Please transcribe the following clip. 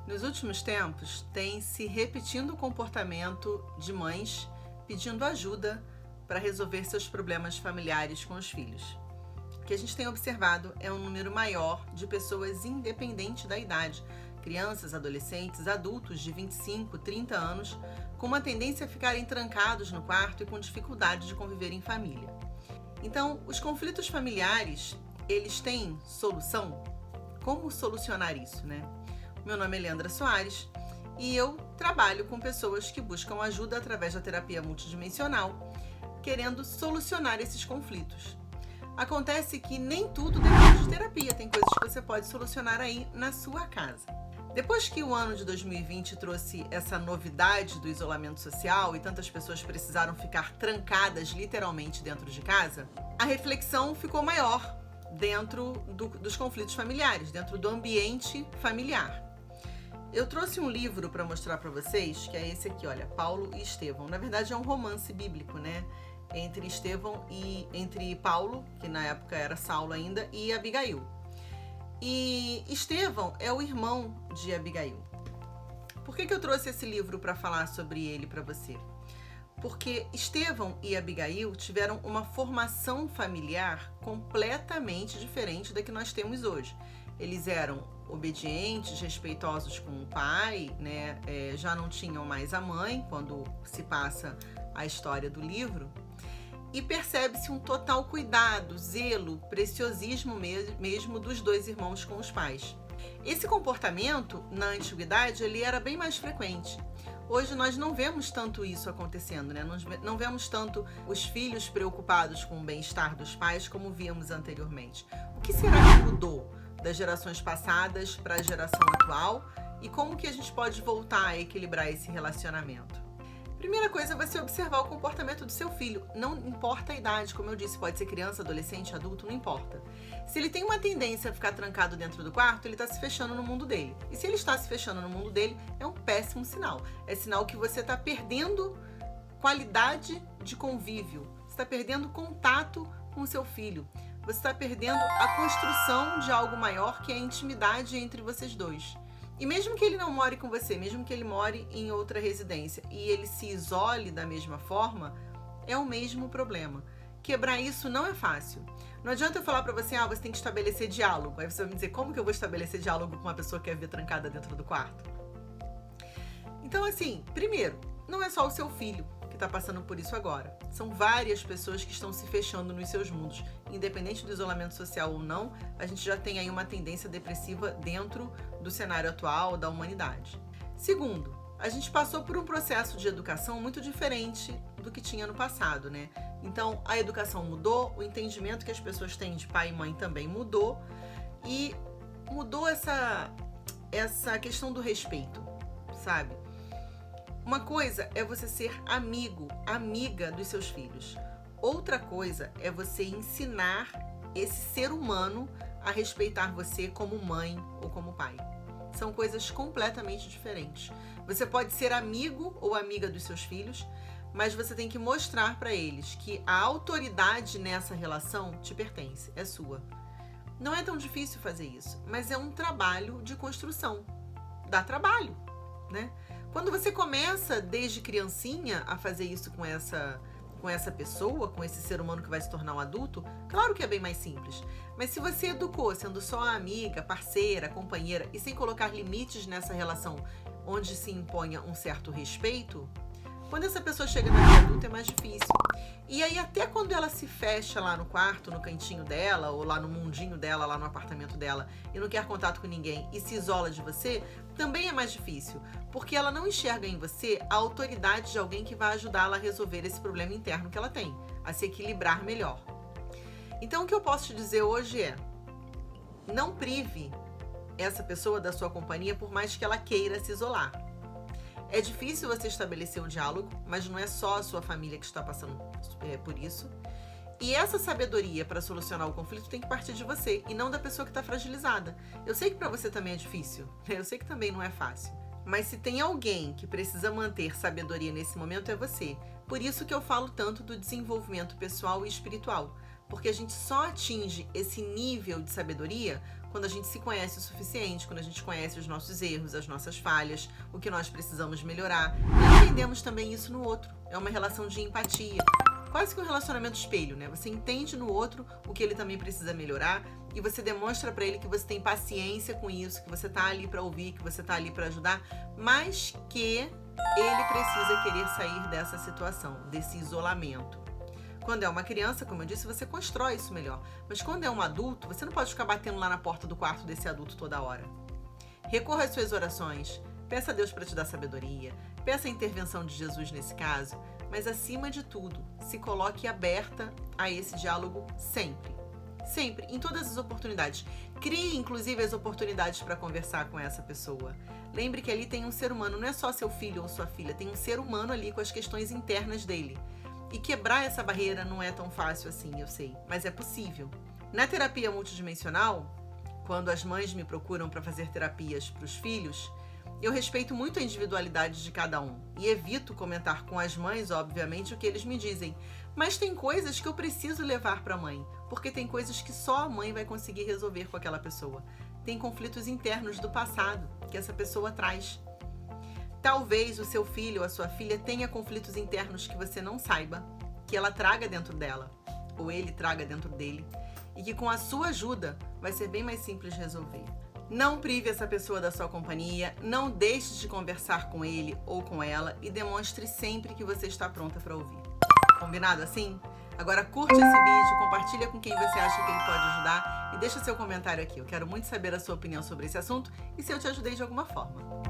Nos últimos tempos, tem se repetindo o comportamento de mães pedindo ajuda para resolver seus problemas familiares com os filhos. O que a gente tem observado é um número maior de pessoas independente da idade, crianças, adolescentes, adultos de 25, 30 anos, com uma tendência a ficarem trancados no quarto e com dificuldade de conviver em família. Então, os conflitos familiares, eles têm solução? Como solucionar isso, né? Meu nome é Leandra Soares e eu trabalho com pessoas que buscam ajuda através da terapia multidimensional, querendo solucionar esses conflitos. Acontece que nem tudo depende de terapia, tem coisas que você pode solucionar aí na sua casa. Depois que o ano de 2020 trouxe essa novidade do isolamento social e tantas pessoas precisaram ficar trancadas literalmente dentro de casa, a reflexão ficou maior dentro dos conflitos familiares, dentro do ambiente familiar. Eu trouxe um livro para mostrar para vocês, que é esse aqui, olha, Paulo e Estevão. Na verdade é um romance bíblico, né? Entre Paulo, que na época era Saulo ainda, e Abigail. E Estevão é o irmão de Abigail. Por que eu trouxe esse livro para falar sobre ele para você? Porque Estevão e Abigail tiveram uma formação familiar completamente diferente da que nós temos hoje. Eles eram obedientes, respeitosos com o pai, né? Já não tinham mais a mãe quando se passa a história do livro. E percebe-se um total cuidado, zelo, preciosismo mesmo dos dois irmãos com os pais. Esse comportamento, na antiguidade, ele era bem mais frequente. Hoje nós não vemos tanto isso acontecendo, né? Não vemos tanto os filhos preocupados com o bem-estar dos pais como víamos anteriormente. O que será que mudou das gerações passadas para a geração atual e como que a gente pode voltar a equilibrar esse relacionamento? Primeira coisa é você observar o comportamento do seu filho. Não importa a idade, como eu disse, pode ser criança, adolescente, adulto, não importa. Se ele tem uma tendência a ficar trancado dentro do quarto, ele está se fechando no mundo dele. E se ele está se fechando no mundo dele, é um péssimo sinal. É sinal que você está perdendo qualidade de convívio. Você está perdendo contato com o seu filho. Você está perdendo a construção de algo maior, que é a intimidade entre vocês dois. E mesmo que ele não more com você, mesmo que ele more em outra residência e ele se isole da mesma forma, é o mesmo problema. Quebrar isso não é fácil. Não adianta eu falar pra você, você tem que estabelecer diálogo. Aí você vai me dizer, como que eu vou estabelecer diálogo com uma pessoa que quer ver trancada dentro do quarto? Então, assim, primeiro, não é só o seu filho que está passando por isso agora. São várias pessoas que estão se fechando nos seus mundos. Independente do isolamento social ou não, a gente já tem aí uma tendência depressiva dentro do cenário atual da humanidade. Segundo, a gente passou por um processo de educação muito diferente do que tinha no passado, né? Então, a educação mudou, o entendimento que as pessoas têm de pai e mãe também mudou, e mudou essa questão do respeito, sabe? Uma coisa é você ser amigo, amiga dos seus filhos. Outra coisa é você ensinar esse ser humano a respeitar você como mãe ou como pai. São coisas completamente diferentes. Você pode ser amigo ou amiga dos seus filhos, mas você tem que mostrar para eles que a autoridade nessa relação te pertence, é sua. Não é tão difícil fazer isso, mas é um trabalho de construção. Dá trabalho, né? Quando você começa desde criancinha a fazer isso com essa pessoa, com esse ser humano que vai se tornar um adulto, claro que é bem mais simples. Mas se você educou sendo só amiga, parceira, companheira e sem colocar limites nessa relação onde se imponha um certo respeito, quando essa pessoa chega na vida adulta é mais difícil. E aí até quando ela se fecha lá no quarto, no cantinho dela, ou lá no mundinho dela, lá no apartamento dela, e não quer contato com ninguém e se isola de você, também é mais difícil, porque ela não enxerga em você a autoridade de alguém que vai ajudá-la a resolver esse problema interno que ela tem, a se equilibrar melhor. Então o que eu posso te dizer hoje é, não prive essa pessoa da sua companhia por mais que ela queira se isolar. É difícil você estabelecer um diálogo, mas não é só a sua família que está passando por isso. E essa sabedoria para solucionar o conflito tem que partir de você e não da pessoa que está fragilizada. Eu sei que para você também é difícil, eu sei que também não é fácil. Mas se tem alguém que precisa manter sabedoria nesse momento é você. Por isso que eu falo tanto do desenvolvimento pessoal e espiritual. porque a gente só atinge esse nível de sabedoria quando a gente se conhece o suficiente, quando a gente conhece os nossos erros, as nossas falhas, o que nós precisamos melhorar. E entendemos também isso no outro. É uma relação de empatia. Quase que um relacionamento espelho, né? Você entende no outro o que ele também precisa melhorar e você demonstra para ele que você tem paciência com isso, que você tá ali para ouvir, que você tá ali para ajudar, mas que ele precisa querer sair dessa situação, desse isolamento. Quando é uma criança, como eu disse, você constrói isso melhor. Mas quando é um adulto, você não pode ficar batendo lá na porta do quarto desse adulto toda hora. Recorra às suas orações, peça a Deus para te dar sabedoria, peça a intervenção de Jesus nesse caso, mas acima de tudo, se coloque aberta a esse diálogo sempre. Sempre, em todas as oportunidades. Crie, inclusive, as oportunidades para conversar com essa pessoa. Lembre que ali tem um ser humano, não é só seu filho ou sua filha, tem um ser humano ali com as questões internas dele. E quebrar essa barreira não é tão fácil assim, eu sei, mas é possível. Na terapia multidimensional, quando as mães me procuram para fazer terapias para os filhos, eu respeito muito a individualidade de cada um e evito comentar com as mães, obviamente, o que eles me dizem. Mas tem coisas que eu preciso levar para a mãe, porque tem coisas que só a mãe vai conseguir resolver com aquela pessoa. Tem conflitos internos do passado que essa pessoa traz. Talvez o seu filho ou a sua filha tenha conflitos internos que você não saiba, que ela traga dentro dela, ou ele traga dentro dele, e que com a sua ajuda vai ser bem mais simples de resolver. Não prive essa pessoa da sua companhia, não deixe de conversar com ele ou com ela e demonstre sempre que você está pronta para ouvir. Combinado assim? Agora curte esse vídeo, compartilha com quem você acha que ele pode ajudar e deixa seu comentário aqui. Eu quero muito saber a sua opinião sobre esse assunto e se eu te ajudei de alguma forma.